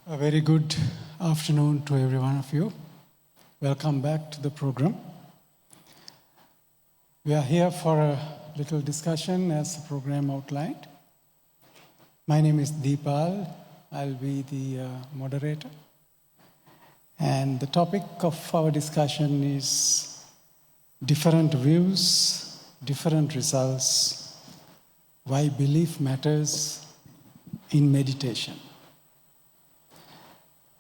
A very good afternoon to every one of you. Welcome back to the program. We are here for a little discussion as the program outlined. My name is Deepal. I'll be the moderator. And the topic of our discussion is different views, different results, why belief matters in meditation.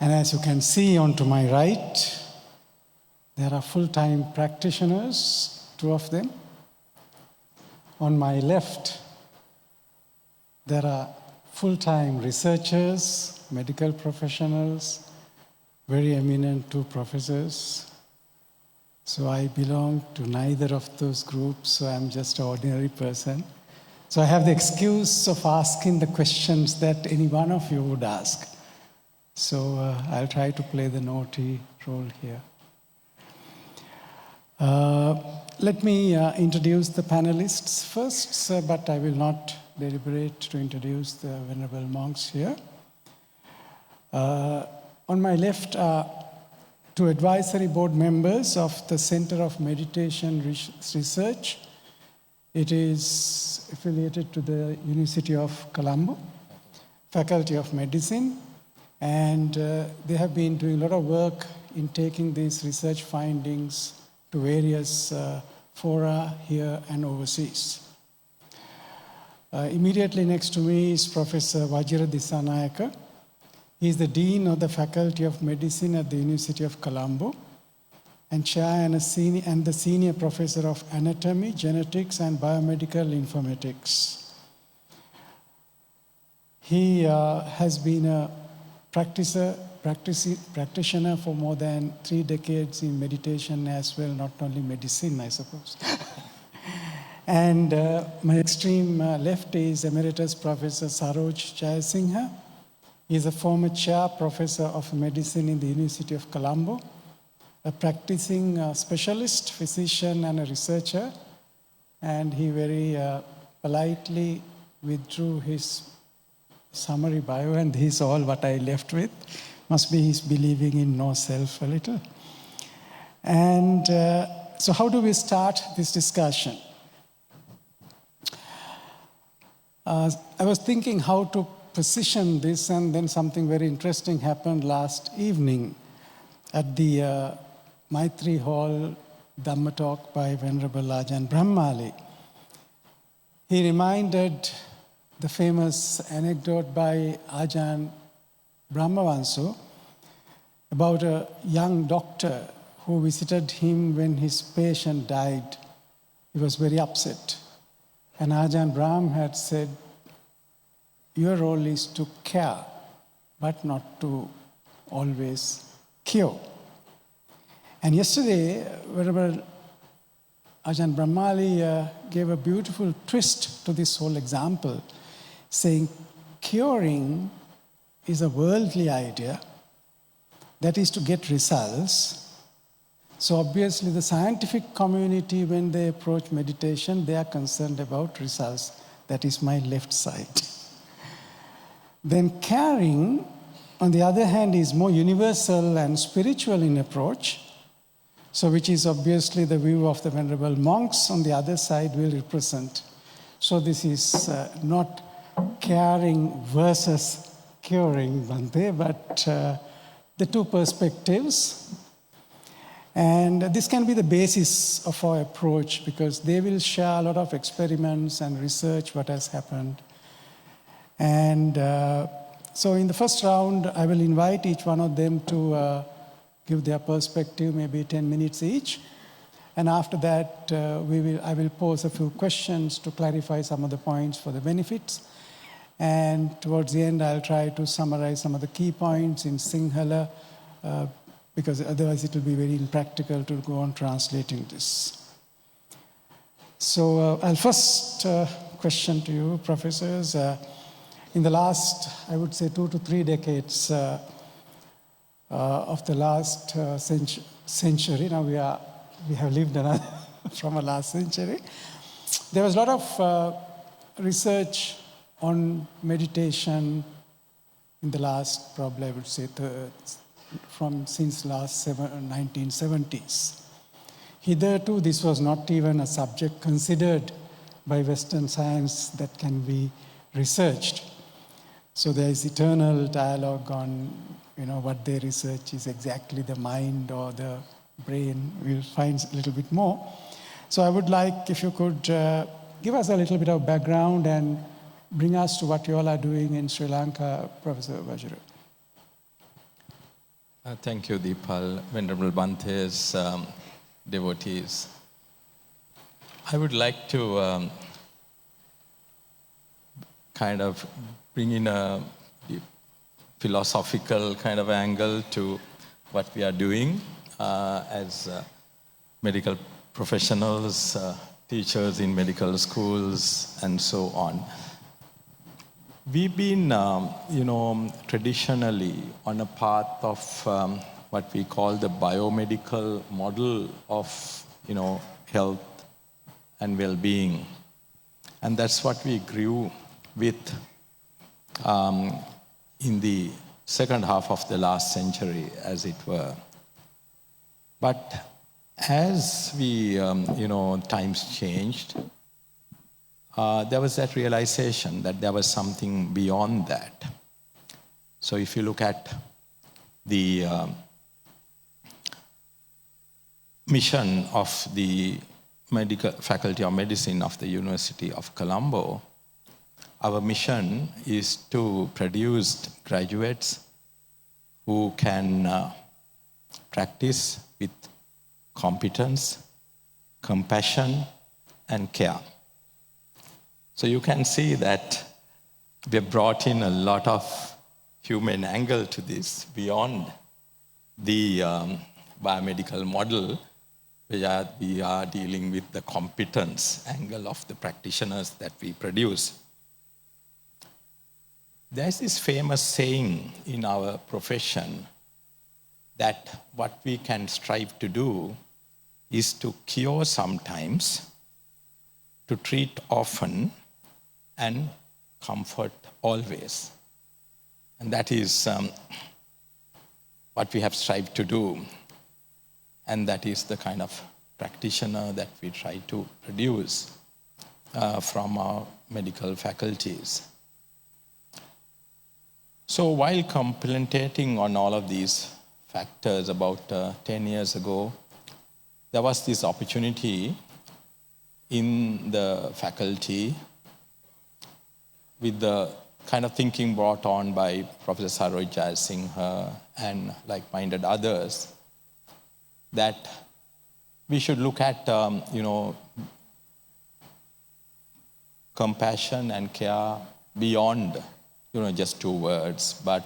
And as you can see on to my right, there are full-time practitioners, 2 of them. On my left, there are full-time researchers, medical professionals, very eminent 2 professors. So I belong to neither of those groups, so I'm just an ordinary person. So I have the excuse of asking the questions that any one of you would ask. So I'll try to play the naughty role here. Let me introduce the panelists first, but I will not deliberate to introduce the Venerable monks here. On my left are 2 advisory board members of the Center of Meditation Research. It is affiliated to the University of Colombo, Faculty of Medicine. And they have been doing a lot of work in taking these research findings to various fora here and overseas. Immediately next to me is Professor Vajira Dissanayake. He is the Dean of the Faculty of Medicine at the University of Colombo and Chair and the Senior Professor of Anatomy, Genetics and Biomedical Informatics. He has been a practitioner for more than 3 decades in meditation as well, not only medicine, I suppose. And my extreme left is Emeritus Professor Saroj Jayasinghe. He is a former chair professor of medicine in the University of Colombo, a practicing specialist, physician, and a researcher. And he very politely withdrew his summary bio, and this is all what I left with. Must be he's believing in no self a little. And so how do we start this discussion? I was thinking how to position this, and then something very interesting happened last evening at the Maitri Hall Dhamma talk by Venerable Ajahn Brahmali. He reminded the famous anecdote by Ajahn Brahmali about a young doctor who visited him when his patient died. He was very upset. And Ajahn Brahm had said, your role is to care, but not to always cure. And yesterday, Venerable Ajahn Brahmali gave a beautiful twist to this whole example, saying curing is a worldly idea, that is to get results. So obviously the scientific community, when they approach meditation, they are concerned about results. That is my left side. Then caring, on the other hand, is more universal and spiritual in approach. So which is obviously the view of the Venerable monks on the other side will represent. So this is not caring versus curing, Bhante, but the 2 perspectives. And this can be the basis of our approach because they will share a lot of experiments and research what has happened. And so in the first round, I will invite each one of them to give their perspective, maybe 10 minutes each. And after that, I will pose a few questions to clarify some of the points for the benefits. And towards the end, I'll try to summarize some of the key points in Sinhala, because otherwise it will be very impractical to go on translating this. So I'll first question to you, professors. In the last, I would say, 2 to 3 decades of the last century, now we have lived another from a last century, there was a lot of research on meditation, in the last, probably I would say, since last 1970s. Hitherto, this was not even a subject considered by Western science that can be researched. So there is eternal dialogue on, what they research is exactly the mind or the brain. We'll find a little bit more. So I would like, if you could give us a little bit of background and bring us to what you all are doing in Sri Lanka, Professor Vajira. Thank you, Deepal, Venerable Bante's devotees. I would like to kind of bring in a philosophical kind of angle to what we are doing as medical professionals, teachers in medical schools, and so on. We've been, traditionally on a path of what we call the biomedical model of, health and well-being. And that's what we grew with in the second half of the last century, as it were. But as we, times changed, there was that realization that there was something beyond that. So if you look at the mission of the medical faculty of medicine of the University of Colombo, our mission is to produce graduates who can practice with competence, compassion, and care. So you can see that we have brought in a lot of human angle to this beyond the biomedical model, where we are dealing with the competence angle of the practitioners that we produce. There's this famous saying in our profession that what we can strive to do is to cure sometimes, to treat often, and comfort always. And that is what we have strived to do. And that is the kind of practitioner that we try to produce from our medical faculties. So while contemplating on all of these factors about 10 years ago, there was this opportunity in the faculty with the kind of thinking brought on by Professor Saroj, Jayasinghe, and like-minded others, that we should look at, compassion and care beyond, just two words, but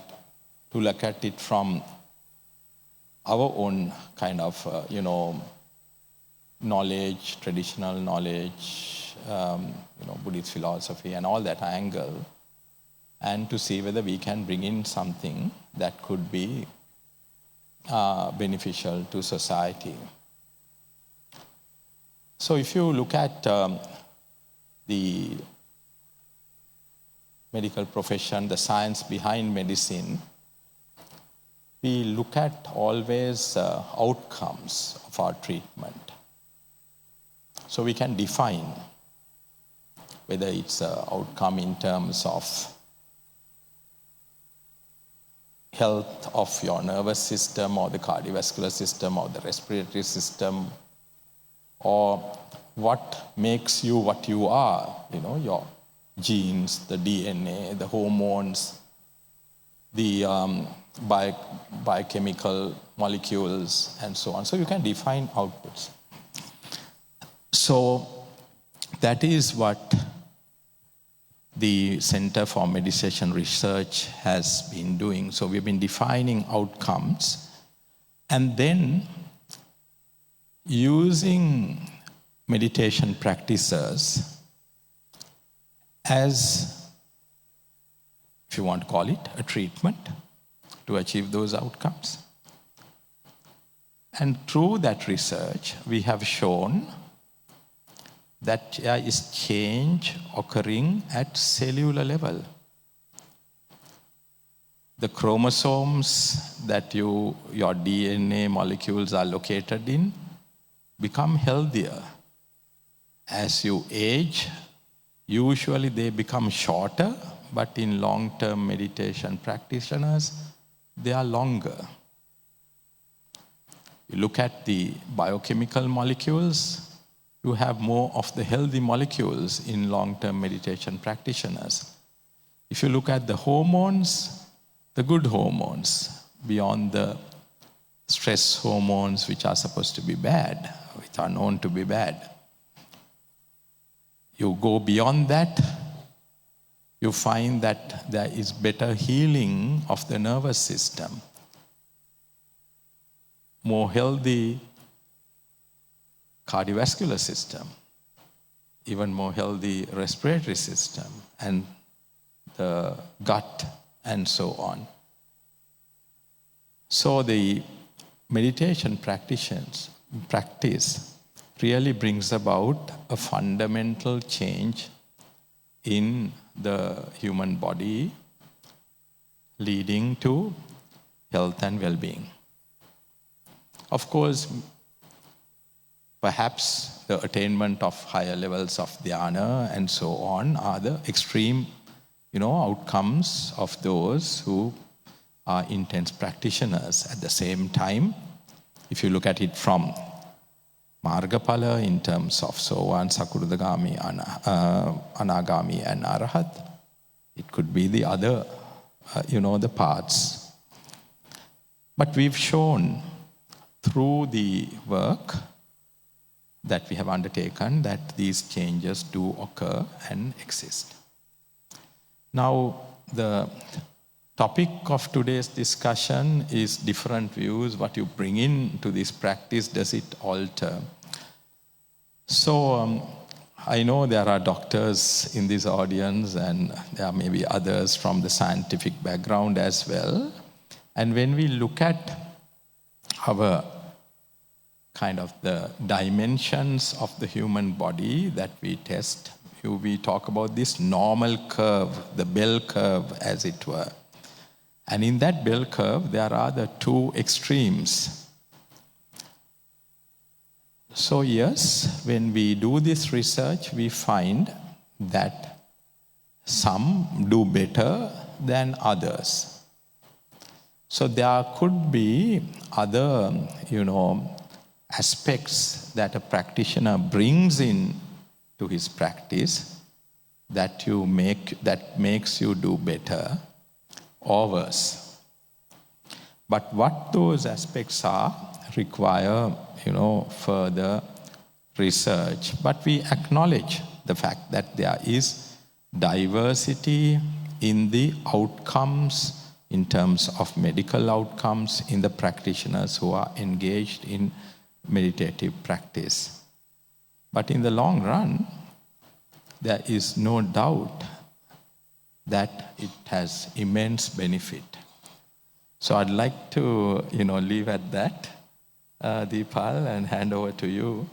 to look at it from our own kind of, knowledge, traditional knowledge, Buddhist philosophy and all that angle, and to see whether we can bring in something that could be beneficial to society. So if you look at the medical profession, the science behind medicine, we look at always outcomes of our treatment. So we can define whether it's an outcome in terms of health of your nervous system or the cardiovascular system or the respiratory system, or what makes you what you are, your genes, the DNA, the hormones, the biochemical molecules, and so on. So you can define outputs. So that is what the Center for Meditation Research has been doing. So we've been defining outcomes and then using meditation practices as, if you want to call it, a treatment to achieve those outcomes. And through that research, we have shown that there is change occurring at cellular level. the chromosomes that your DNA molecules are located in become healthier. As you age, usually they become shorter, but in long-term meditation practitioners, they are longer. You look at the biochemical molecules, you have more of the healthy molecules in long-term meditation practitioners. If you look at the hormones, the good hormones, beyond the stress hormones which are supposed to be bad, which are known to be bad, you go beyond that, you find that there is better healing of the nervous system, more healthy cardiovascular system, even more healthy respiratory system, and the gut, and so on. So the meditation practice really brings about a fundamental change in the human body, leading to health and well-being. Of course, perhaps the attainment of higher levels of dhyana and so on are the extreme, outcomes of those who are intense practitioners. At the same time, if you look at it from Margapala in terms of Sovan, Sakurdagami, Anagami and Arahat, it could be the other, the paths. But we've shown through the work that we have undertaken that these changes do occur and exist. Now, the topic of today's discussion is different views. What you bring into this practice, does it alter? So, I know there are doctors in this audience and there may be others from the scientific background as well. And when we look at our kind of the dimensions of the human body that we test, we talk about this normal curve, the bell curve as it were. And in that bell curve, there are the two extremes. So yes, when we do this research, we find that some do better than others. So there could be other, aspects that a practitioner brings in to his practice that makes you do better or worse. But what those aspects are require, further research. But we acknowledge the fact that there is diversity in the outcomes, in terms of medical outcomes, in the practitioners who are engaged in meditative practice. But in the long run, there is no doubt that it has immense benefit. So I'd like to, leave at that, Deepal, and hand over to you,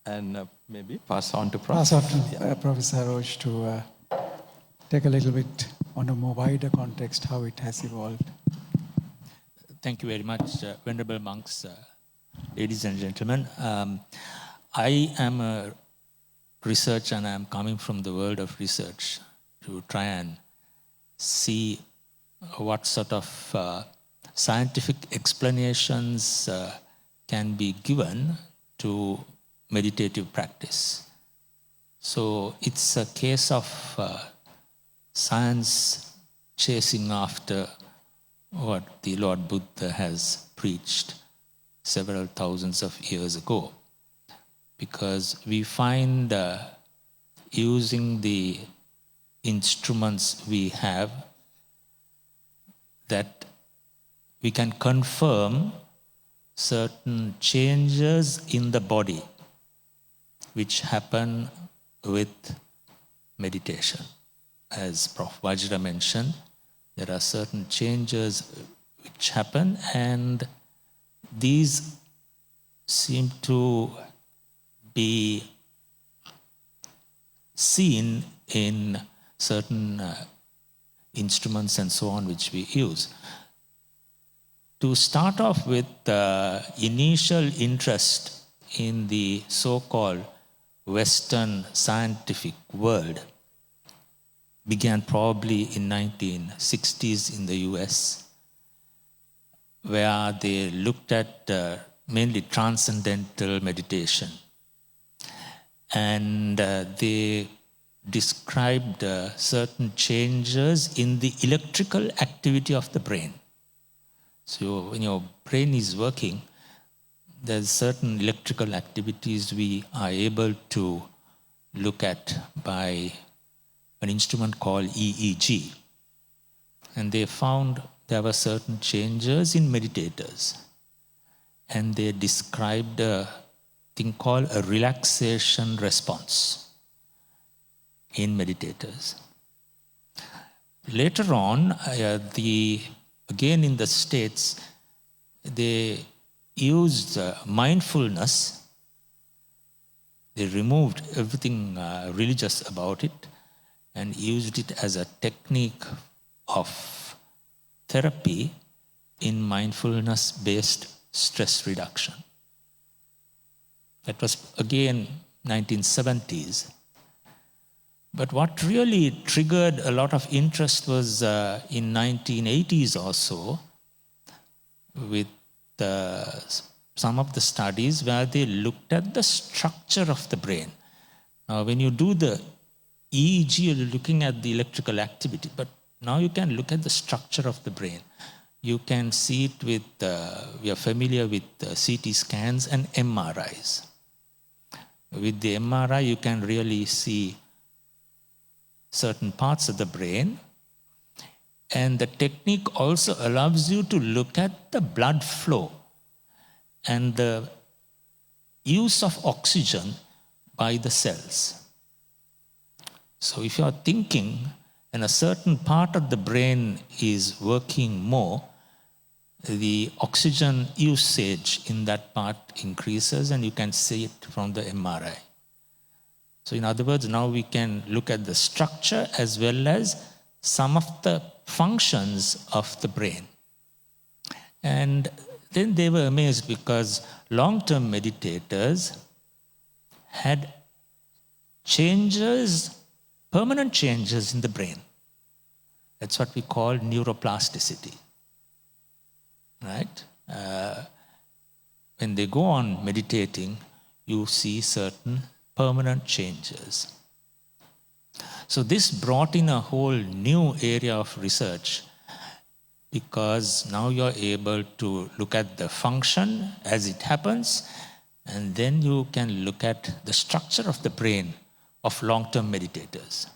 and maybe pass on to Prof. Pass on to Professor Saroj to take a little bit on a more wider context, how it has evolved. Thank you very much, Venerable monks, ladies and gentlemen. I am a researcher and I am coming from the world of research to try and see what sort of scientific explanations can be given to meditative practice. So it's a case of science chasing after what the Lord Buddha has preached several thousands of years ago. Because we find using the instruments we have that we can confirm certain changes in the body which happen with meditation. As Prof. Vajira mentioned, there are certain changes which happen, and these seem to be seen in certain instruments and so on which we use. To start off with, the initial interest in the so-called Western scientific world began probably in 1960s in the US, where they looked at mainly transcendental meditation. And they described certain changes in the electrical activity of the brain. So when your brain is working, there's certain electrical activities we are able to look at by an instrument called EEG. And they found there were certain changes in meditators. And they described a thing called a relaxation response in meditators. Later on, again in the States, they used mindfulness. They removed everything religious about it and used it as a technique of therapy in mindfulness-based stress reduction. That was again 1970s. But what really triggered a lot of interest was in 1980s or so, with some of the studies where they looked at the structure of the brain. Now, when you do the EEG, you're looking at the electrical activity, but now you can look at the structure of the brain. You can see it with, we are familiar with CT scans and MRIs. With the MRI, you can really see certain parts of the brain. And the technique also allows you to look at the blood flow and the use of oxygen by the cells. So if you are thinking and a certain part of the brain is working more, the oxygen usage in that part increases, and you can see it from the MRI. So in other words, now we can look at the structure as well as some of the functions of the brain. And then they were amazed because long-term meditators had changes, permanent changes in the brain. That's what we call neuroplasticity. Right? When they go on meditating, you see certain permanent changes. So this brought in a whole new area of research, because now you're able to look at the function as it happens, and then you can look at the structure of the brain of long-term meditators.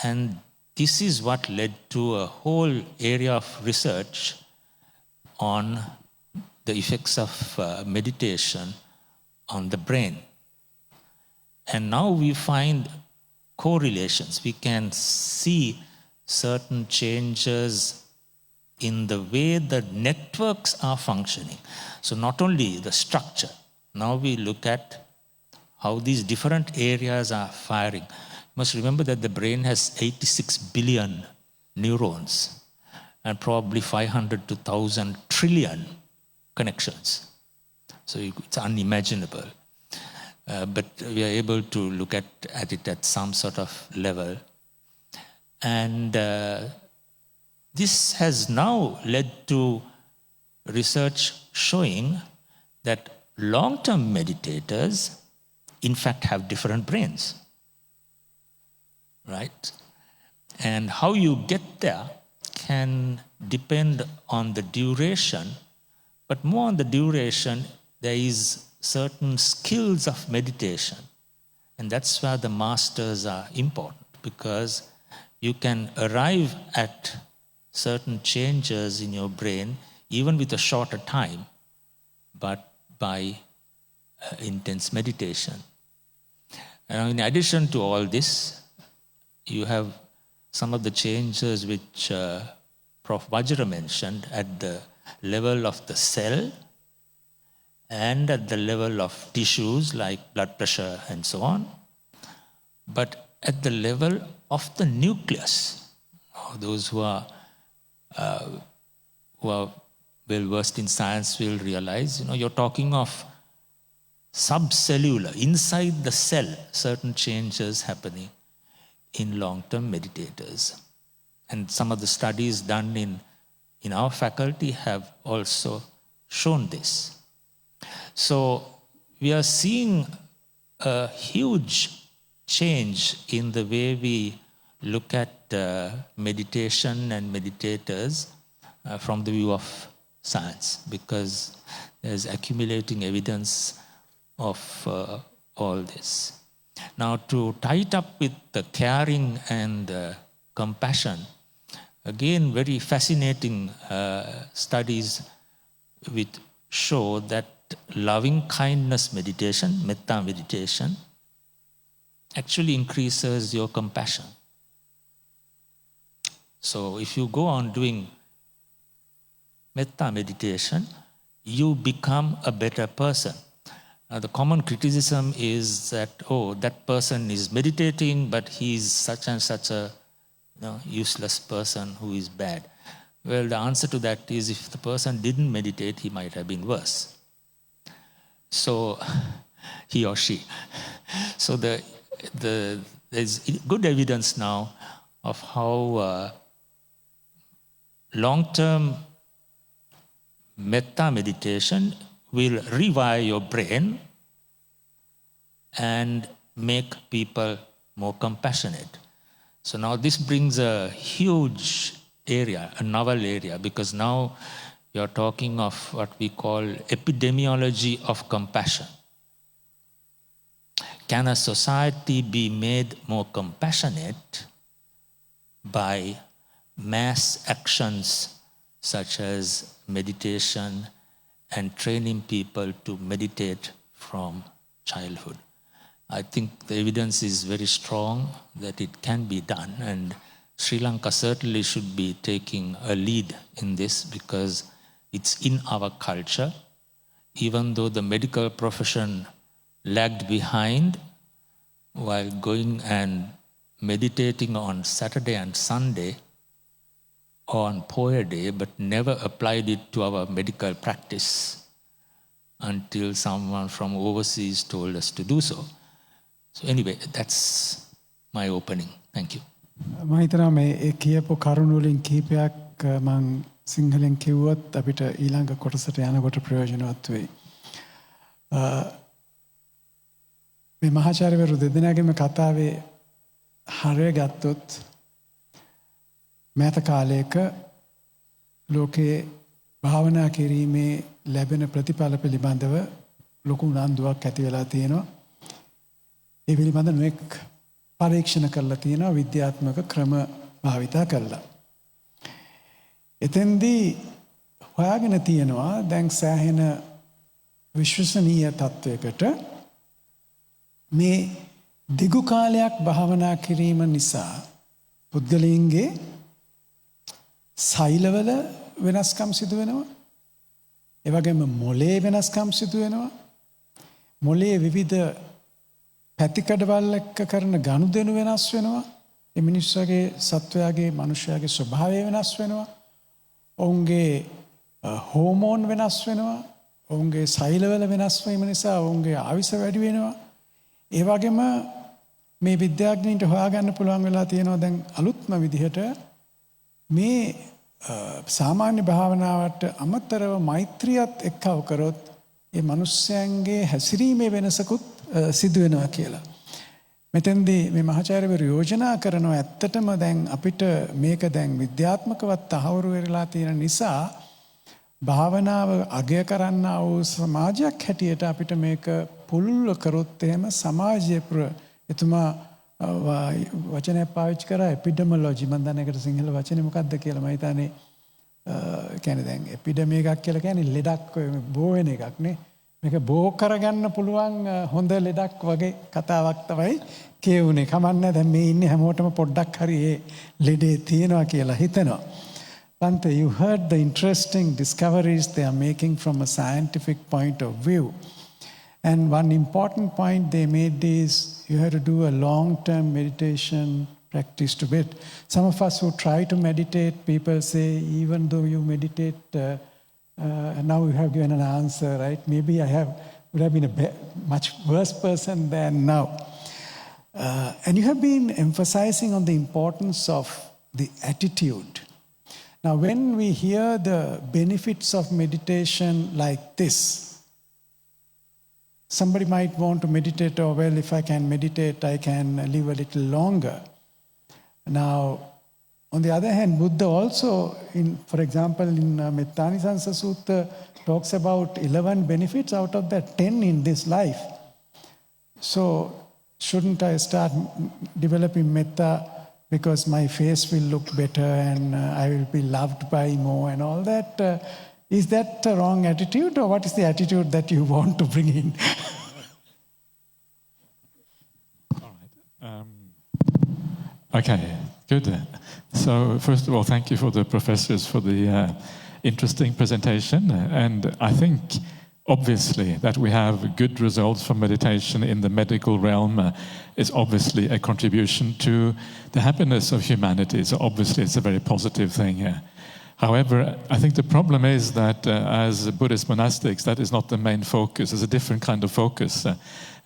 And this is what led to a whole area of research on the effects of meditation on the brain. And now we find correlations. We can see certain changes in the way the networks are functioning. So not only the structure, now we look at how these different areas are firing. You must remember that the brain has 86 billion neurons and probably 500 to 1,000 trillion connections. So it's unimaginable. But we are able to look at it at some sort of level. And this has now led to research showing that long-term meditators, in fact, have different brains. Right? And how you get there can depend on the duration, but more on the duration, there is certain skills of meditation. And that's where the masters are important, because you can arrive at certain changes in your brain even with a shorter time, but by intense meditation. And in addition to all this, you have some of the changes which Prof. Vajira mentioned at the level of the cell and at the level of tissues like blood pressure and so on, but at the level of the nucleus. or those who are well versed in science will realize, you're talking of subcellular, inside the cell, certain changes happening in long-term meditators. And some of the studies done in our faculty have also shown this. So we are seeing a huge change in the way we look at meditation and meditators from the view of science, because there's accumulating evidence of all this. Now, to tie it up with the caring and compassion, again, very fascinating studies which show that loving kindness meditation, metta meditation, actually increases your compassion. So if you go on doing metta meditation, you become a better person. The common criticism is that, that person is meditating, but he's such and such a useless person who is bad. Well, the answer to that is, if the person didn't meditate, he might have been worse. So, he or she. So there's good evidence now of how long-term metta meditation will rewire your brain and make people more compassionate. So now this brings a huge area, a novel area, because now you're talking of what we call epidemiology of compassion. Can a society be made more compassionate by mass actions such as meditation and training people to meditate from childhood? I think the evidence is very strong that it can be done, and Sri Lanka certainly should be taking a lead in this, because it's in our culture. Even though the medical profession lagged behind while going and meditating on Saturday and Sunday on Poya Day, but never applied it to our medical practice until someone from overseas told us to do so. So anyway, that's my opening. Thank you. මම හිතනවා මේ කියපු කරුණු වලින් කීපයක් මම සිංහලෙන් කිව්වොත් අපිට ඊළඟ කොටසට යනකොට ප්‍රයෝජනවත් වෙයි. මේ මහාචාර්යවරු දෙදෙනාගේම කතාවේ හරය ගත්තොත් මෑත කාලයක ලෝකයේ භාවනා කිරීමේ ලැබෙන ප්‍රතිඵල පිළිබඳව ලොකු උනන්දුවක් ඇති වෙලා තියෙනවා. ඒ පිළිබඳ නොඑක් පරීක්ෂණ කරලා තියෙනවා, විද්‍යාත්මක ක්‍රම භාවිතා කරලා. එතෙන්දී හොයාගෙන තියෙනවා දැන් සෑහෙන විශ්වසනීය තත්වයකට මේ දිගු කාලයක් භාවනා කිරීම නිසා පුද්ගලයන්ගේ සෛලවල වෙනස්කම් සිදු වෙනවා. ඒ වගේම මොළයේ වෙනස්කම් සිදු වෙනවා. මොළයේ විවිධ පැතිකඩවල් එක්ක කරන ගනුදෙනු වෙනස් වෙනවා. ඒ මිනිස්සුගේ සත්වයාගේ මනුෂ්‍යයාගේ ස්වභාවය වෙනස් වෙනවා. ඔවුන්ගේ හෝමෝන් වෙනස් වෙනවා. ඔවුන්ගේ සෛලවල වෙනස් වීම නිසා ඔවුන්ගේ ආයුෂ වැඩි වෙනවා. ඒ වගේම මේ විද්‍යාඥයින්ට හොයාගන්න පුළුවන් වෙලා තියෙනවා දැන් අලුත්ම විදිහට මේ සාමාන්‍ය භාවනාවට අමතරව මෛත්‍රියත් එක්කව කරොත් ඒ මිනිස්යන්ගේ හැසිරීමේ වෙනසකුත් සිදු වෙනවා කියලා. මෙතෙන්දී මේ මහාචාර්යවරු යෝජනා කරනවා ඇත්තටම දැන් අපිට මේක දැන් විද්‍යාත්මකවත් තහවුරු වෙලා තියෙන නිසා භාවනාව අගය කරන්නා වූ සමාජයක් හැටියට අපිට මේක පුළුල් කරොත් එහෙම සමාජයේ එතුමා වචනයක් පාවිච්චි කරා එපිඩෙමොලොජි. මම දන්නේ ඒකට සිංහල වචනේ මොකක්ද කියලා. මම හිතන්නේ කියන්නේ දැන් එපිඩෙමි එකක් කියලා කියන්නේ ලෙඩක් බෝ වෙන එකක් නේ. මේක බෝ කරගන්න පුළුවන් හොඳ ලෙඩක් වගේ කතාවක් තමයි කියුනේ. කමන්නේ දැන් මේ ඉන්නේ හැමෝටම පොඩ්ඩක් හරි ඒ ලෙඩේ තියෙනවා කියලා හිතනවා. Bante, you heard the interesting discoveries they are making from a scientific point of view. And one important point they made is you have to do a long-term meditation practice to bed. Some of us who try to meditate, people say, even though you meditate, now you have given an answer, right? Maybe would have been a much worse person than now. And you have been emphasizing on the importance of the attitude. Now, when we hear the benefits of meditation like this, somebody might want to meditate, oh, well, if I can meditate, I can live a little longer. Now, on the other hand, Buddha also, for example, in Mettanisansa Sutta, talks about 11 benefits, out of that 10 in this life. So, shouldn't I start developing metta because my face will look better and I will be loved by more and all that? Is that a wrong attitude, or what is the attitude that you want to bring in? All right. Okay, good. So first of all, thank you for the professors for the interesting presentation. And I think, obviously, that we have good results from meditation in the medical realm is obviously a contribution to the happiness of humanity. So obviously it's a very positive thing. However, I think the problem is that as Buddhist monastics, that is not the main focus. It's a different kind of focus.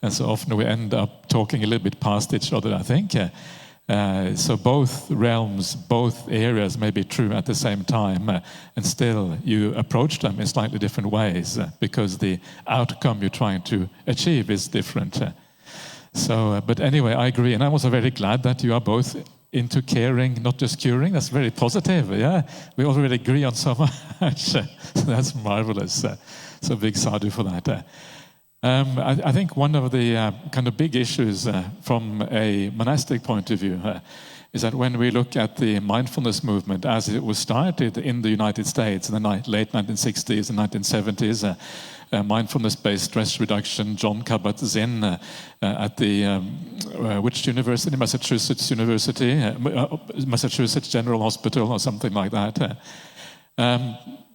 And so often we end up talking a little bit past each other, I think. So both realms, both areas may be true at the same time, and still you approach them in slightly different ways because the outcome you're trying to achieve is different. But anyway, I agree, and I'm also very glad that you are both into caring, not just curing. That's very positive, yeah? We already agree on so much. That's marvelous. So big sadhu for that. I think one of the kind of big issues from a monastic point of view is that when we look at the mindfulness movement as it was started in the United States in the late 1960s and 1970s, mindfulness-based stress reduction, John Kabat-Zinn at the, which university? Massachusetts University, Massachusetts General Hospital or something like that.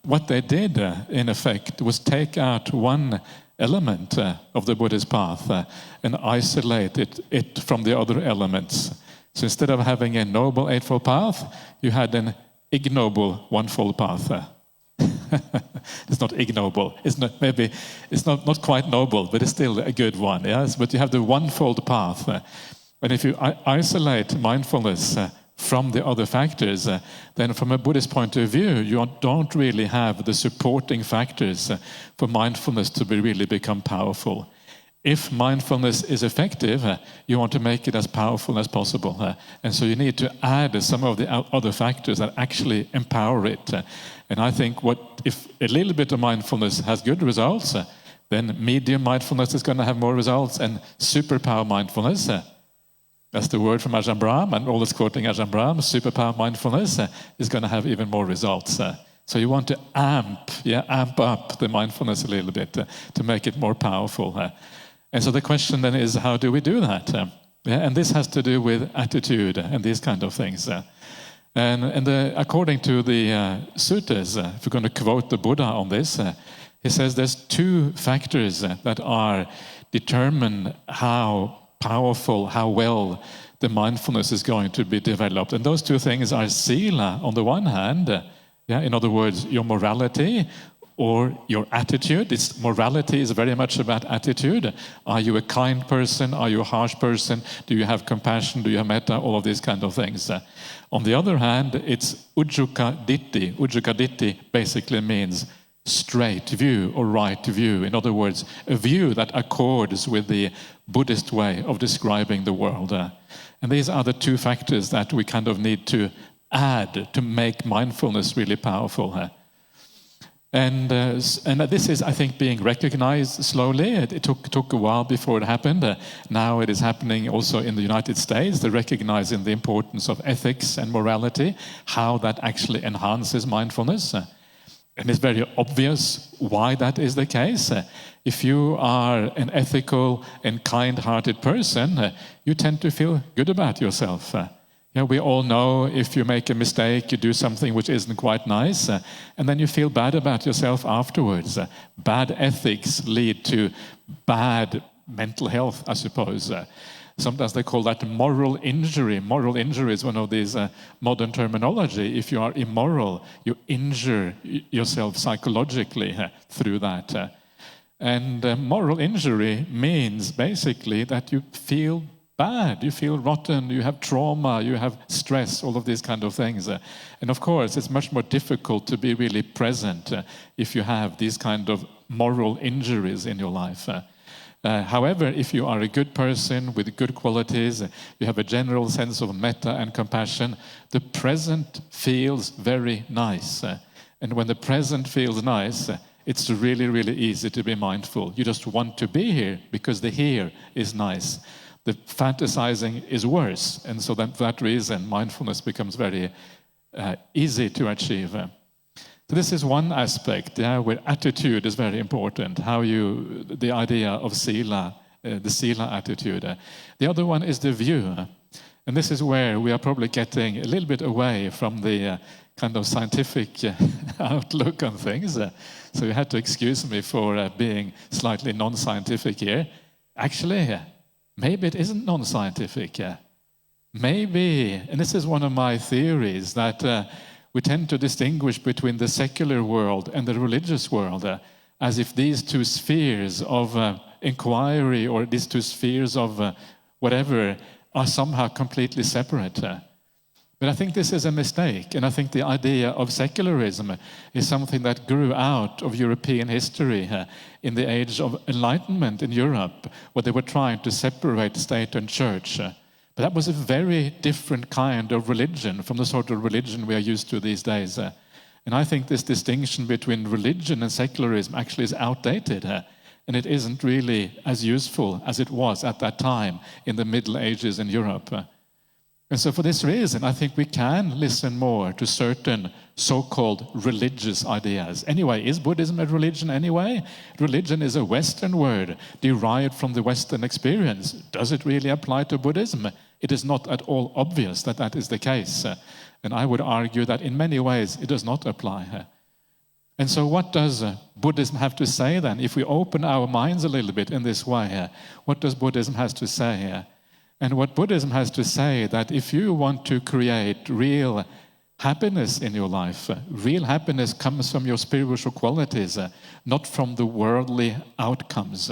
What they did, in effect, was take out one element of the Buddhist path and isolate it from the other elements. So instead of having a noble eightfold path, you had an ignoble onefold path. It's not ignoble. It's not quite noble, but it's still a good one. Yes, but you have the onefold path, and if you isolate mindfulness from the other factors, then from a Buddhist point of view, you don't really have the supporting factors for mindfulness to really become powerful. If mindfulness is effective, you want to make it as powerful as possible. And so you need to add some of the other factors that actually empower it. And I think if a little bit of mindfulness has good results, then medium mindfulness is going to have more results, and superpower mindfulness, that's the word from Ajahn Brahm, and all is quoting Ajahn Brahm, superpower mindfulness is going to have even more results. So you want to amp up the mindfulness a little bit to make it more powerful. And so the question then is, how do we do that? And this has to do with attitude and these kind of things. And according to the suttas, if we're going to quote the Buddha on this, he says there's two factors that are determine how powerful, how well the mindfulness is going to be developed. And those two things are sila on the one hand, in other words, your morality or your attitude. Morality is very much about attitude. Are you a kind person? Are you a harsh person? Do you have compassion? Do you have metta? All of these kind of things. On the other hand, it's ujjuka ditti. Ujjuka ditti basically means straight view or right view. In other words, a view that accords with the Buddhist way of describing the world. And these are the two factors that we kind of need to add to make mindfulness really powerful. And this is, I think, being recognized slowly. It took a while before it happened. Now it is happening also in the United States. They're recognizing the importance of ethics and morality, how that actually enhances mindfulness. And it's very obvious why that is the case. If you are an ethical and kind-hearted person, you tend to feel good about yourself. We all know if you make a mistake, you do something which isn't quite nice, and then you feel bad about yourself afterwards. Bad ethics lead to bad mental health, I suppose. Sometimes they call that moral injury. Moral injury is one of these modern terminology. If you are immoral, you injure yourself psychologically through that. And moral injury means basically that you feel bad, you feel rotten, you have trauma, you have stress, all of these kind of things. And of course, it's much more difficult to be really present if you have these kind of moral injuries in your life. However, if you are a good person with good qualities, you have a general sense of metta and compassion, the present feels very nice. And when the present feels nice, it's really, really easy to be mindful. You just want to be here because the here is nice. The fantasizing is worse. And so for that reason, mindfulness becomes very easy to achieve. So this is one aspect, where attitude is very important, the idea of sila, the sila attitude. The other one is the view. And this is where we are probably getting a little bit away from the kind of scientific outlook on things. So you had to excuse me for being slightly non-scientific here. Actually, maybe it isn't non-scientific. Maybe, and this is one of my theories, that we tend to distinguish between the secular world and the religious world, as if these two spheres of inquiry or these two spheres of whatever are somehow completely separate. But I think this is a mistake, and I think the idea of secularism is something that grew out of European history in the age of Enlightenment in Europe, where they were trying to separate state and church. But that was a very different kind of religion from the sort of religion we are used to these days. And I think this distinction between religion and secularism actually is outdated, and it isn't really as useful as it was at that time in the Middle Ages in Europe. And so for this reason, I think we can listen more to certain so-called religious ideas. Anyway, is Buddhism a religion anyway? Religion is a Western word derived from the Western experience. Does it really apply to Buddhism? It is not at all obvious that that is the case. And I would argue that in many ways it does not apply. And so what does Buddhism have to say then? If we open our minds a little bit in this way, what does Buddhism have to say? And what Buddhism has to say, that if you want to create real happiness in your life, real happiness comes from your spiritual qualities, not from the worldly outcomes.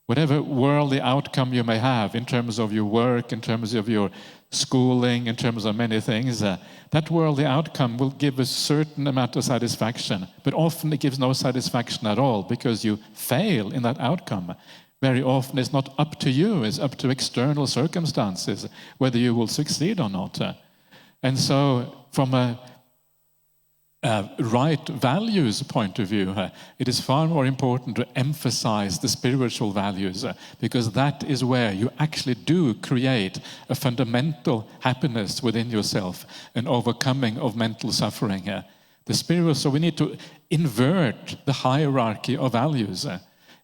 Whatever worldly outcome you may have in terms of your work, in terms of your schooling, in terms of many things, that worldly outcome will give a certain amount of satisfaction, but often it gives no satisfaction at all because you fail in that outcome. Very often it's not up to you, it's up to external circumstances whether you will succeed or not. And so from a right values point of view, it is far more important to emphasize the spiritual values, because that is where you actually do create a fundamental happiness within yourself, an overcoming of mental suffering. The spiritual, so we need to invert the hierarchy of values.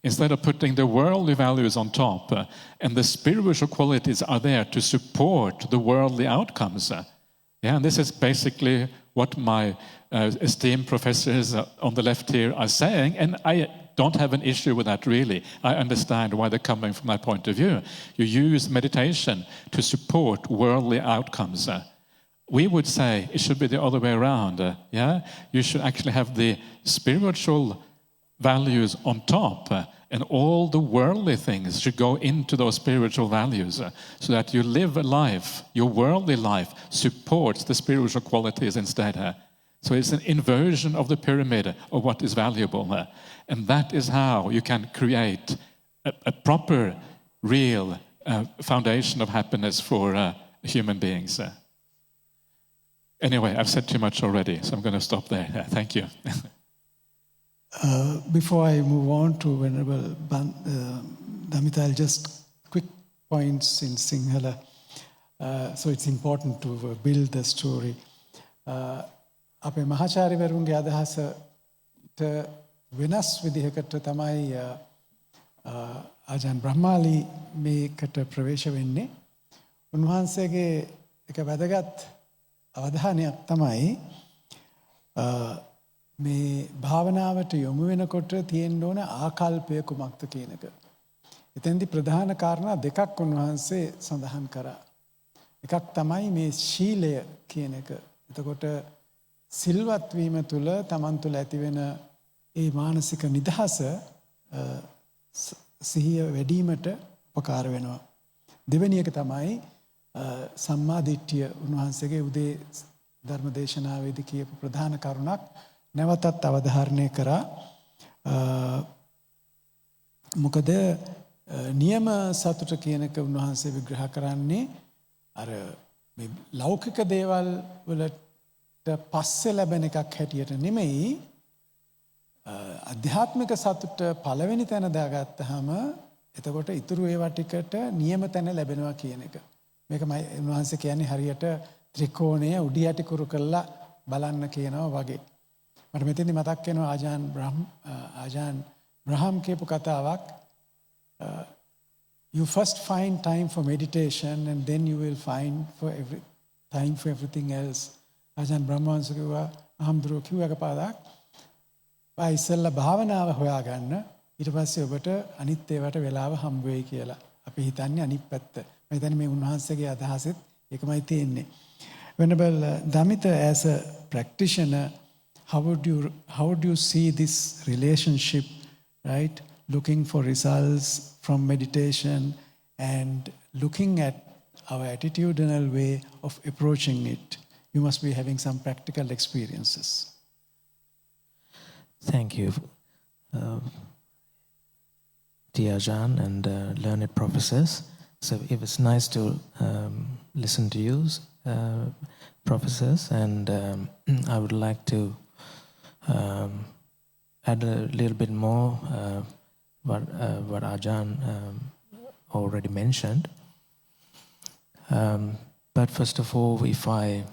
Instead of putting the worldly values on top, and the spiritual qualities are there to support the worldly outcomes. And this is basically what my esteemed professors on the left here are saying, and I don't have an issue with that really. I understand why they're coming from that point of view. You use meditation to support worldly outcomes. We would say it should be the other way around. You should actually have the spiritual values on top, and all the worldly things should go into those spiritual values, so that you live a life, your worldly life supports the spiritual qualities instead. So it's an inversion of the pyramid of what is valuable, and that is how you can create a proper, real foundation of happiness for human beings. Anyway, I've said too much already, so I'm going to stop there. Thank you. Before I move on to Venerable Damita, I'll just quick points in Sinhala. So it's important to build the story. අපේ මහාචාර්යවරුන්ගේ අදහසට වෙනස් විදිහකට තමයි ආජාන් බ්‍රහ්මාලි මේකට ප්‍රවේශ වෙන්නේ. උන්වහන්සේගේ එක වැදගත් අවධානයක් තමයි මේ භාවනාවට යොමු වෙනකොට තියෙන්න ඕන ආකල්පය කුමක්ද කියන එක. එතෙන්දී ප්‍රධාන කාරණා දෙකක් උන්වහන්සේ සඳහන් කරා. එකක් තමයි මේ ශීලය කියන එක. එතකොට සිල්වත් වීම තුළ තමන් තුළ ඇතිවෙන ඒ මානසික නිදහස සිහිය වැඩිවීමට උපකාර වෙනවා. දෙවෙනි එක තමයි සම්මා දිට්ඨිය. උන්වහන්සේගේ උදේ ධර්ම දේශනාවේදී කියපු ප්‍රධාන කරුණක් නැවතත් අවධාරණය කරා. මොකද නියම සතුට කියන එක උන්වහන්සේ විග්‍රහ කරන්නේ අර මේ ලෞකික දේවල් වලට පස්සේ ලැබෙන එකක් හැටියට නෙමෙයි. අධ්‍යාත්මික සතුට පළවෙනි තැන දාගත්තාම එතකොට ඉතුරු ඒවා ටිකට නියම තැන ලැබෙනවා කියන එක. මේකමයි උන්වහන්සේ කියන්නේ හරියට ත්‍රිකෝණය උඩ යටි කුරු කරලා බලන්න කියනවා වගේ. මට මෙතෙන්දි මතක් වෙනවා ආජාන් බ්‍රහම් කියපු කතාවක්. You first find time for meditation and then you will find time for everything else. Ajahn Brahmali කිව්වා අහම්දුරෝ කිව්වක පාදක්. ඉස්සෙල්ලා භාවනාව හොයාගන්න ඊට පස්සේ ඔබට අනිත් ඒවාට වෙලාව හම්බ වෙයි කියලා. අපි හිතන්නේ අනිත් පැත්ත. මම හිතන්නේ මේ උන්වහන්සේගේ අදහසෙත් ඒකමයි තියෙන්නේ. Venerable Damita, as a practitioner, how would you see this relationship, right? Looking for results from meditation and looking at our attitudinal way of approaching it. You must be having some practical experiences. Thank you, dear Ajahn and learned professors. So it was nice to listen to you, professors, and I would like to add a little bit more what Ajahn already mentioned. But first of all, if I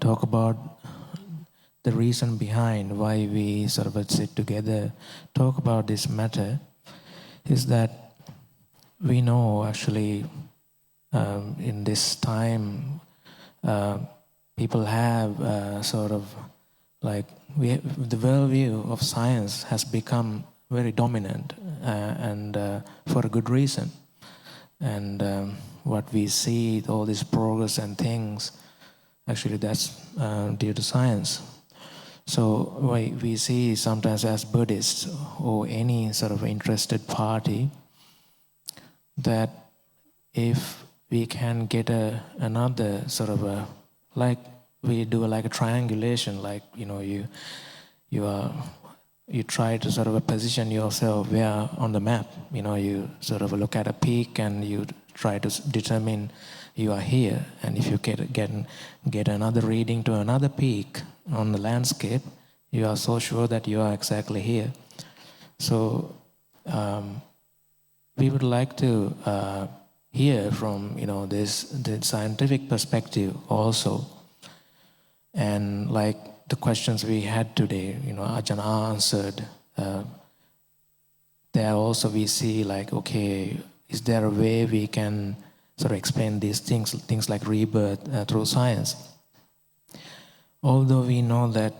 talk about the reason behind why we sort of sit together, talk about this matter, is that we know actually in this time people have sort of like the worldview of science has become very dominant and for a good reason. And what we see, all this progress and things, actually that's due to science. So we see sometimes as Buddhists or any sort of interested party that if we can get another sort of like we do like a triangulation, like you try to sort of position yourself where on the map, you sort of look at a peak and you try to determine you are here, and if you get another reading to another peak on the landscape, you are so sure that you are exactly here. So we would like to hear from the scientific perspective also, and like the questions we had today, Ajahn answered. There also we see like, okay, is there a way we can sort of explain these things like rebirth through science? Although we know that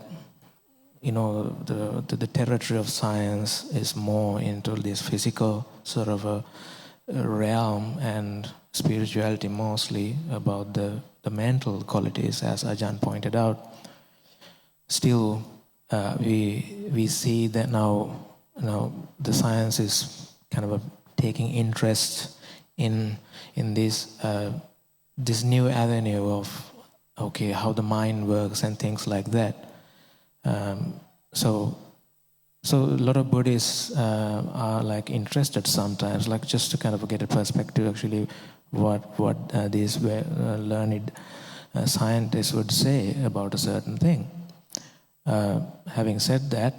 the territory of science is more into this physical sort of a realm and spirituality mostly about the mental qualities, as Ajahn pointed out. Still, we see that now the science is kind of taking interest in this new avenue of how the mind works and things like that. So a lot of Buddhists are like interested sometimes, like just to kind of get a perspective actually what these learned scientists would say about a certain thing. Having said that,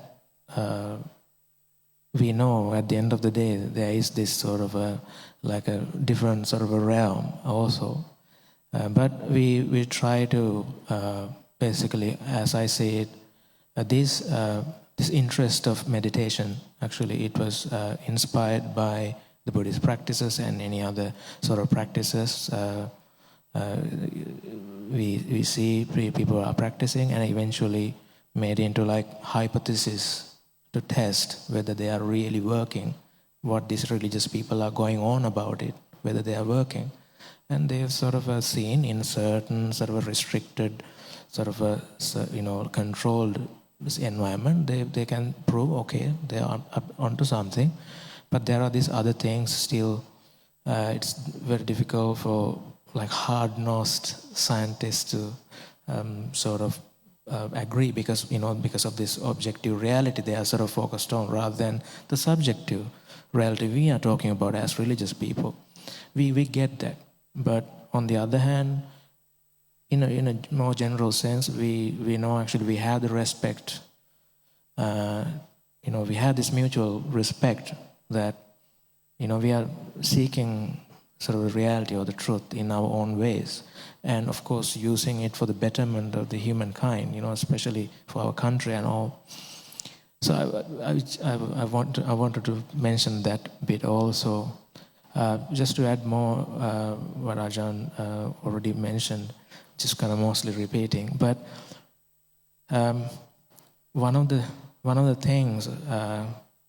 we know at the end of the day there is this sort of a different sort of a realm also. But we try to basically, as I say it, this interest of meditation, actually it was inspired by the Buddhist practices and any other sort of practices we see people are practicing, and eventually made into like hypothesis to test whether they are really working what these religious people are going on about it, whether they are working. And they have sort of seen in certain sort of a restricted, sort of a, controlled environment, they can prove, okay, they are onto something. But there are these other things still. It's very difficult for like hard-nosed scientists to sort of agree because of this objective reality they are sort of focused on rather than the subjective reality we are talking about as religious people. We get that. But on the other hand, in a more general sense, we know actually we have the respect. We have this mutual respect that we are seeking sort of the reality or the truth in our own ways, and of course using it for the betterment of the humankind, especially for our country and all. So I wanted to mention that bit also, just to add more what Ajahn already mentioned, just kind of mostly repeating. But one of the things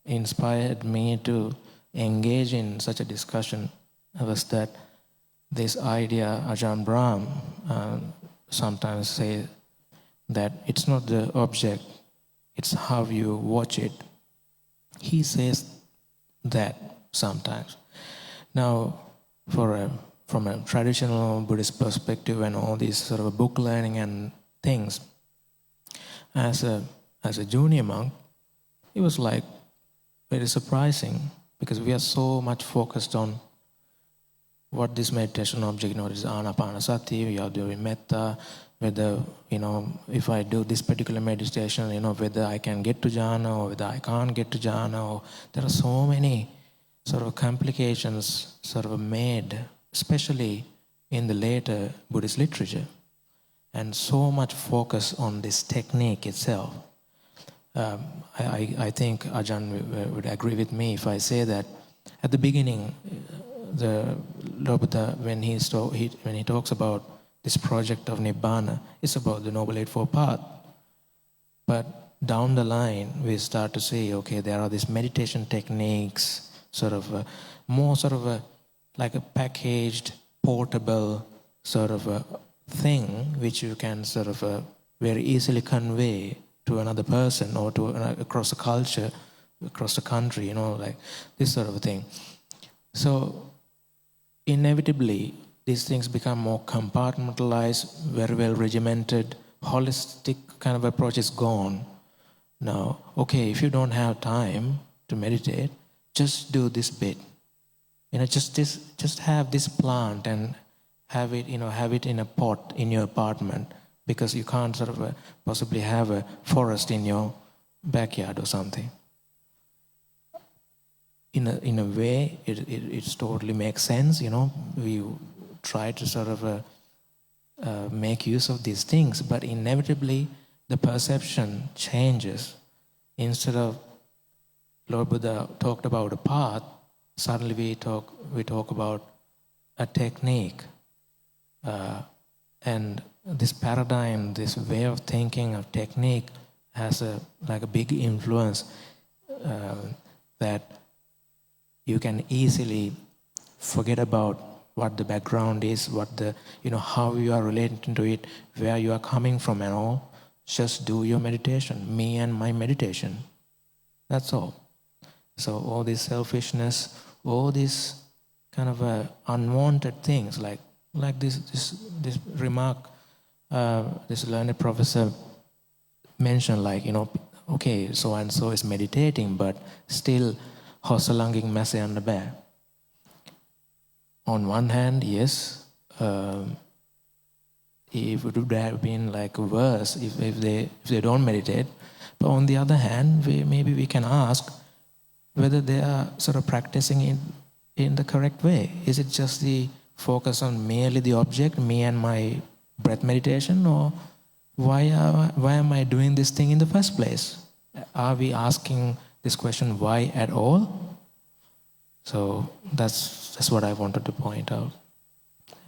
inspired me to engage in such a discussion was that this idea, Ajahn Brahm sometimes say that it's not the object, it's how you watch it. He says that sometimes. Now, from a traditional Buddhist perspective and all these sort of book learning and things, as a junior monk, it was like very surprising because we are so much focused on what this meditation object, is anapanasati, we are doing metta, whether, if I do this particular meditation, whether I can get to jhana or whether I can't get to jhana, or there are so many sort of complications sort of made, especially in the later Buddhist literature, and so much focus on this technique itself. I think Ajahn would agree with me if I say that at the beginning, the Lord Buddha, when he talks about this project of Nibbana, it's about the Noble Eightfold Path. But down the line, we start to see, okay, there are these meditation techniques, more like a packaged, portable sort of a thing which you can sort of very easily convey to another person or to across a culture, across the country, like this sort of a thing. So inevitably, these things become more compartmentalized, very well regimented, holistic kind of approach is gone. Now, okay, if you don't have time to meditate, just do this bit. Just have this plant and have it in a pot in your apartment, because you can't sort of possibly have a forest in your backyard or something. In a way, it totally makes sense. We try to sort of make use of these things, but inevitably the perception changes. Instead of Lord Buddha talked about a path, suddenly we talk about a technique, and this paradigm, this way of thinking of technique, has a big influence that you can easily forget about what the background is, what the how you are relating to it, where you are coming from, and all. Just do your meditation, me and my meditation. That's all. So all this selfishness, all these kind of unwanted things, like this remark, this learned professor mentioned, okay, so and so is meditating, but still hosalanging mase and bear. On one hand, yes, it would have been worse if they don't meditate. But on the other hand, maybe we can ask whether they are sort of practicing it in the correct way. Is it just the focus on merely the object, me and my breath meditation, or why am I doing this thing in the first place? Are we asking this question why at all? So that's what I wanted to point out.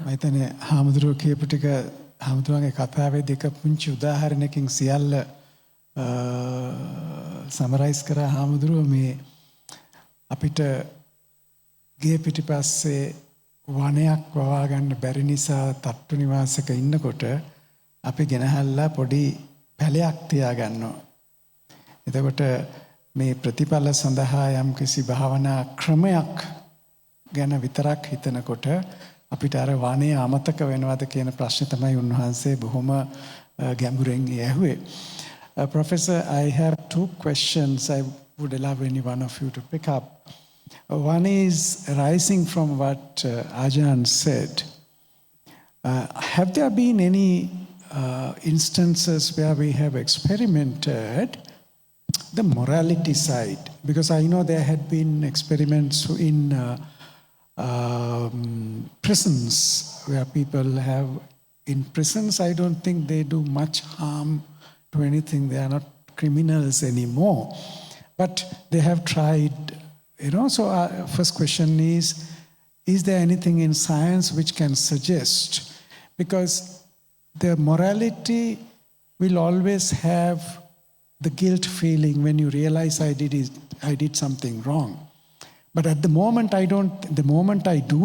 මයිතනේ හාමුදුරුවෝ කියපු ටික හාමුදුරුවන්ගේ කතාවේ දෙක පුංචි උදාහරණයකින් සියල්ල summarise කරා හාමුදුරුවෝ මේ අපිට ගේ පිටිපස්සේ වනයක් වවා ගන්න බැරි නිසා තට්ටු නිවාසක ඉන්නකොට අපි ගෙනහැල්ලා පොඩි පැලයක් තියා ගන්නවා. එතකොට මේ ප්‍රතිඵල සඳහා යම්කිසි භාවනා ක්‍රමයක් ගැන විතරක් හිතනකොට අපිට අර වනය අමතක වෙනවද කියන ප්‍රශ්නේ තමයි උන්වහන්සේ බොහොම ගැඹුරින් ඇහුවේ. Professor, I have two questions I would allow any one of you to pick up. One is arising from what Ajahn said. Have there been any instances where we have experimented the morality side? Because I know there had been experiments in prisons where people have, in prisons I don't think they do much harm to anything. They are not criminals anymore. But they have tried, so our first question is there anything in science which can suggest? Because the morality will always have the guilt feeling when you realize I did something wrong. But at the moment I do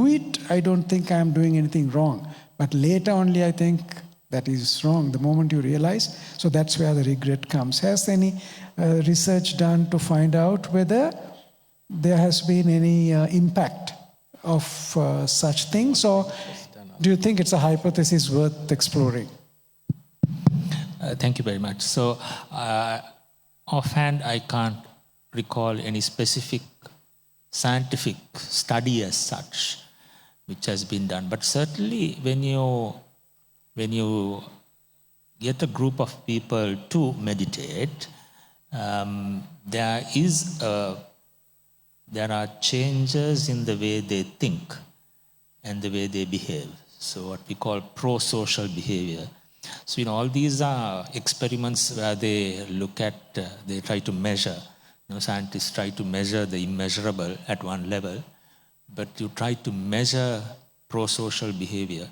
it, I don't think I am doing anything wrong. But later only I think that is wrong, the moment you realize. So that's where the regret comes. Has any research done to find out whether there has been any impact of such things, or do you think it's a hypothesis worth exploring? Thank you very much. So offhand I can't recall any specific scientific study as such which has been done. But certainly when you get a group of people to meditate, there are changes in the way they think and the way they behave. So what we call pro-social behavior. So all these are experiments where they look at, they try to measure. Scientists try to measure the immeasurable at one level, but you try to measure pro-social behavior.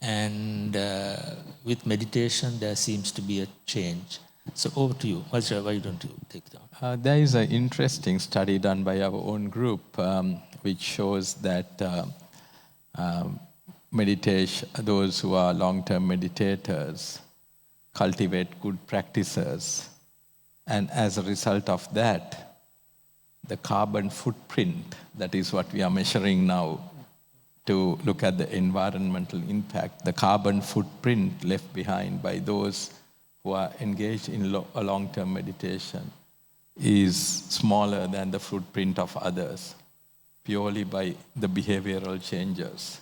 And with meditation, there seems to be a change. So over to you. Vajira, why don't you take that? There is an interesting study done by our own group which shows that meditation, those who are long-term meditators cultivate good practices. And as a result of that, the carbon footprint, that is what we are measuring now to look at the environmental impact, the carbon footprint left behind by those who are engaged in a long-term meditation is smaller than the footprint of others, purely by the behavioral changes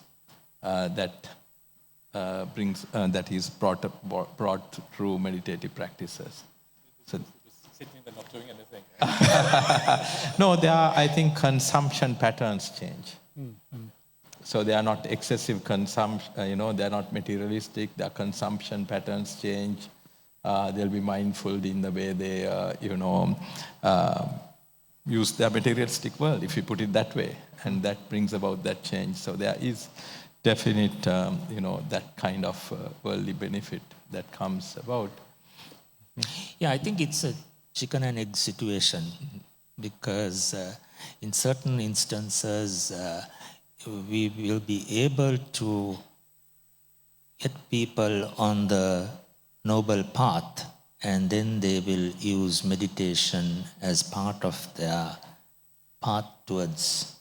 that is brought through meditative practices. So, sitting there not doing anything. No, I think consumption patterns change. So they are not excessive consumption, they are not materialistic, their consumption patterns change. They'll be mindful in the way they, use their materialistic world, if you put it that way. And that brings about that change. So there is definite, that kind of worldly benefit that comes about. Yeah, I think it's a chicken and egg situation because in certain instances we will be able to get people on the noble path, and then they will use meditation as part of their path towards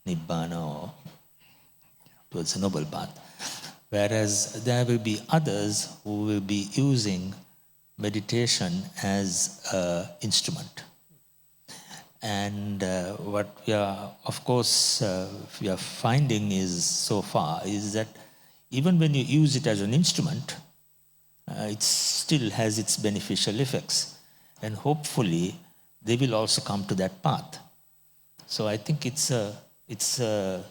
Nibbana or towards the noble path. Whereas there will be others who will be using meditation as an instrument. And what we are, of course, we are finding is so far is that even when you use it as an instrument, it still has its beneficial effects. And hopefully, they will also come to that path. So I think it's a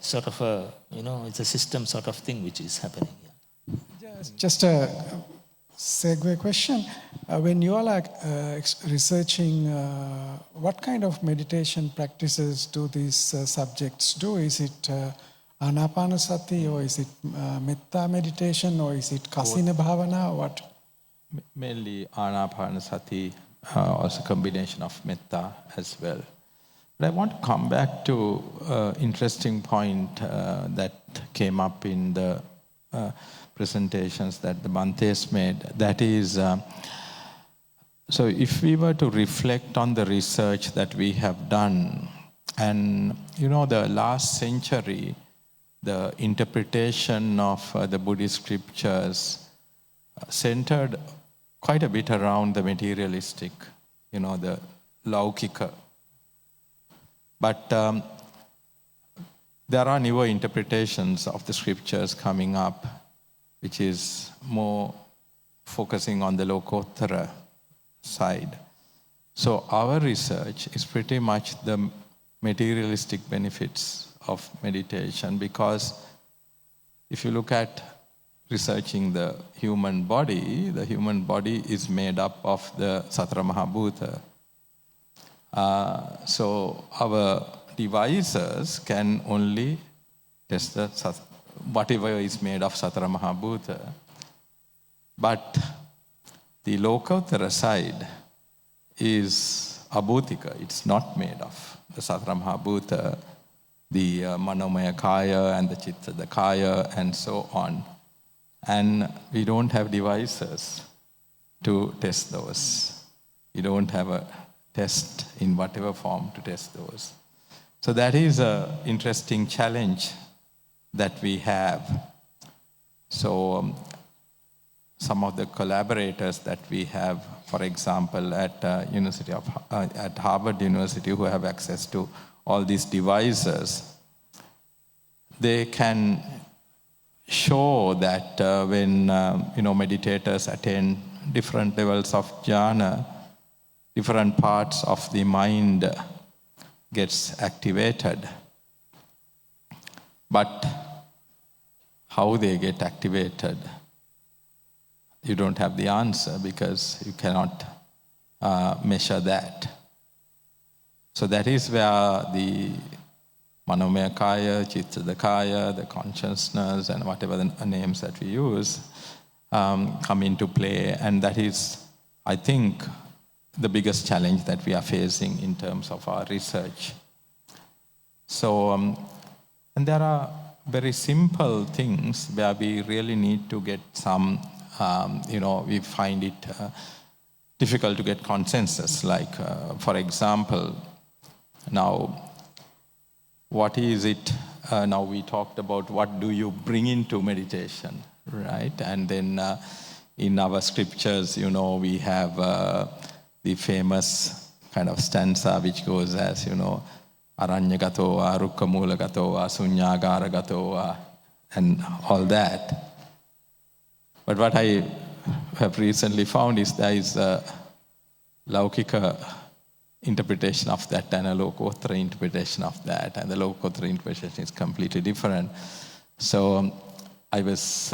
sort of a, it's a system sort of thing which is happening here. Just a segue question. When you all are researching, what kind of meditation practices do these subjects do? Is it Anapanasati, or is it Metta meditation, or is it Kasina Bhavana, or what? Mainly Anapanasati, also a combination of Metta as well. But I want to come back to an interesting point that came up in the presentations that the Bhantes made. That is, so if we were to reflect on the research that we have done, and the last century, the interpretation of the Buddhist scriptures centered quite a bit around the materialistic, the laukika. But there are newer interpretations of the scriptures coming up, which is more focusing on the lokottara side. So our research is pretty much the materialistic benefits of meditation, because if you look at researching the human body is made up of the Satara Mahabhuta. So our devices can only test the whatever is made of Satara Mahabhuta. But the Lokottara side is abhutika. It's not made of the Satara Mahabhuta, the Manomaya Kaya and the Chitta the Kaya and so on. And we don't have devices to test those. We don't have a test in whatever form to test those. So that is an interesting challenge that we have. So some of the collaborators that we have, for example, at at Harvard University, who have access to all these devices, they can show that when meditators attain different levels of jhana, different parts of the mind gets activated. But how they get activated, you don't have the answer, because you cannot measure that. So that is where the Manomaya Kaya, Chitta Kaya, the consciousness, and whatever the names that we use come into play. And that is, I think, the biggest challenge that we are facing in terms of our research. So, and there are very simple things where we really need to get some, we find it difficult to get consensus. Like, for example, now, what is it? Now we talked about what do you bring into meditation, right? And then in our scriptures, we have the famous kind of stanza which goes as, Aranyagato va, Rukkamulagato va, Sunyagara-gato va, and all that. But what I have recently found is there is a Laukika interpretation of that and a Lokottara interpretation of that, and the Lokottara interpretation is completely different. So I was,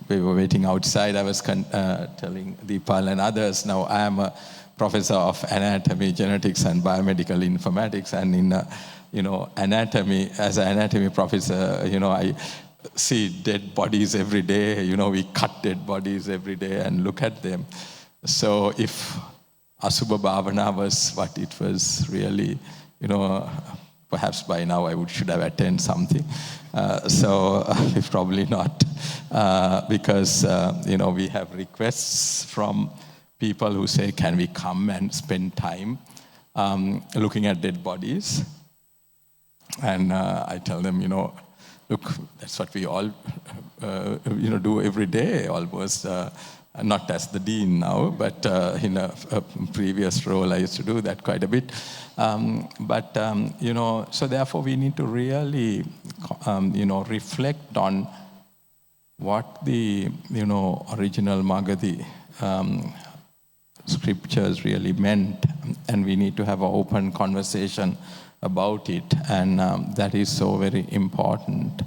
we were waiting outside, I was telling Deepal and others, now I am a professor of anatomy, genetics and biomedical informatics, and in, anatomy, as an anatomy professor, I see dead bodies every day, we cut dead bodies every day and look at them. So if Asubha Bhavana was what it was really, perhaps by now I should have attended something. So if probably not, because, we have requests from people who say, can we come and spend time looking at dead bodies? And I tell them, look, that's what we all, do every day almost. Not as the dean now, but in a previous role, I used to do that quite a bit. So therefore we need to really, reflect on what the, original Magadhi scriptures really meant, and we need to have an open conversation about it, and that is so very important.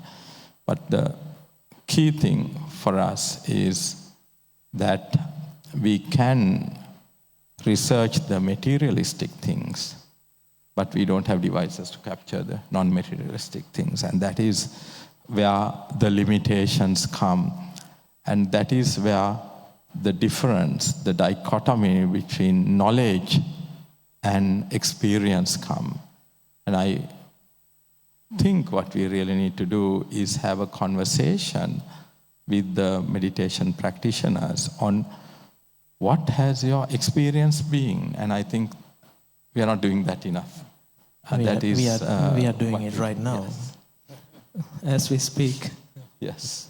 But the key thing for us is that we can research the materialistic things, but we don't have devices to capture the non-materialistic things. And that is where the limitations come. And that is where the difference, the dichotomy between knowledge and experience come. And I think what we really need to do is have a conversation with the meditation practitioners on what has your experience been. And I think we are not doing that enough. We are doing it right now, yes. as we speak. Yes.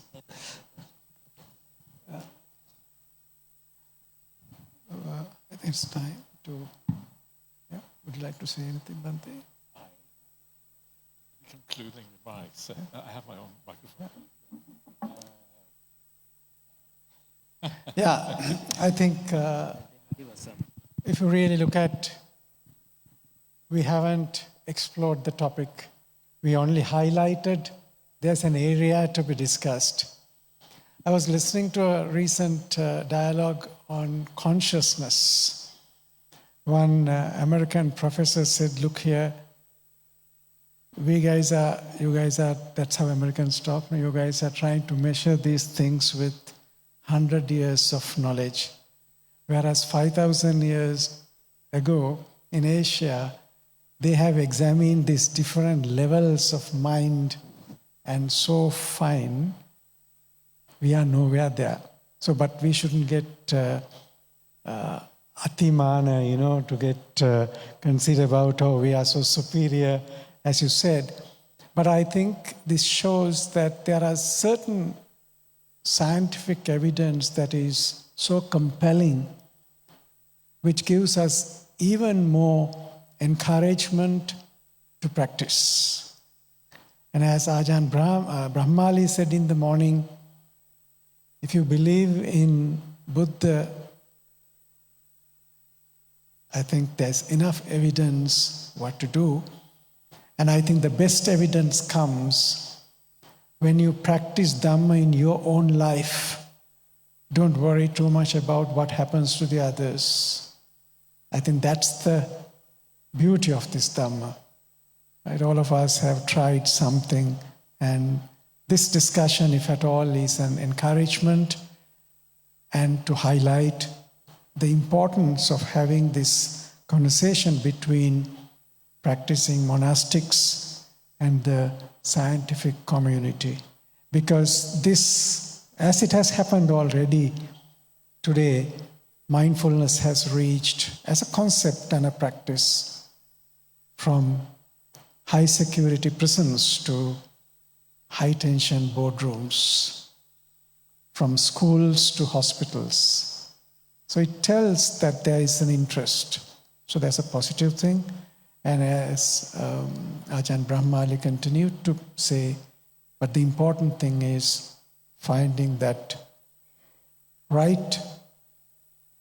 I think it's time to... Yeah. Would you like to say anything, Bhante? Concluding remarks. I have my own microphone. Yeah, I think if you really look at, we haven't explored the topic. We only highlighted there's an area to be discussed. I was listening to a recent dialogue on consciousness. One American professor said, look here, you guys are, that's how Americans talk, you guys are trying to measure these things with 100 years of knowledge. Whereas 5,000 years ago in Asia, they have examined these different levels of mind and so fine, we are nowhere there. So, but we shouldn't get atimana, to get conceited about, oh, we are so superior, as you said. But I think this shows that there are certain scientific evidence that is so compelling, which gives us even more encouragement to practice. And as Ajahn Brahmali said in the morning, if you believe in Buddha, I think there's enough evidence what to do. And I think the best evidence comes when you practice Dhamma in your own life. Don't worry too much about what happens to the others. I think that's the beauty of this Dhamma. Right? All of us have tried something, and this discussion, if at all, is an encouragement and to highlight the importance of having this conversation between practicing monastics and the scientific community. Because this, as it has happened already today, mindfulness has reached, as a concept and a practice, from high security prisons to high tension boardrooms, from schools to hospitals. So it tells that there is an interest. So that's a positive thing. And as Ajahn Brahmali continued to say, but the important thing is finding that right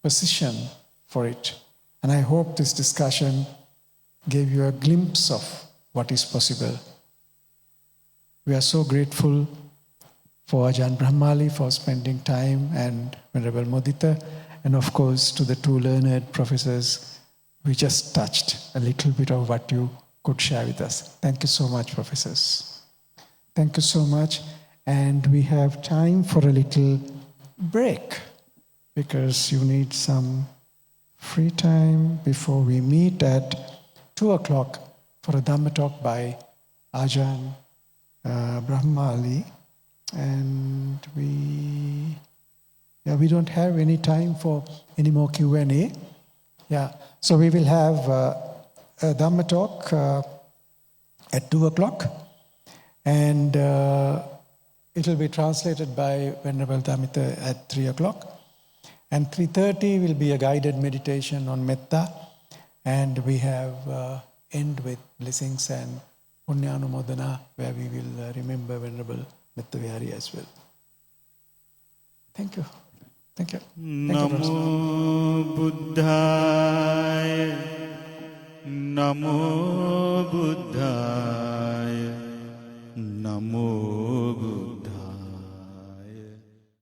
position for it. And I hope this discussion gave you a glimpse of what is possible. We are so grateful for Ajahn Brahmali for spending time, and Venerable Mudita, and of course to the two learned professors. We just touched a little bit of what you could share with us. Thank you so much, professors. Thank you so much. And we have time for a little break because you need some free time before we meet at 2 o'clock for a Dhamma talk by Ajahn Brahmali. And we don't have any time for any more Q&A. Yeah, so we will have a Dhamma talk at 2 o'clock, and it will be translated by Venerable Damita at 3 o'clock. And 3:30 will be a guided meditation on metta, and we have end with blessings and Punyanumodana, where we will remember Venerable Metta Vihari as well. Thank you. Thank you. Namo Buddhaya. Namo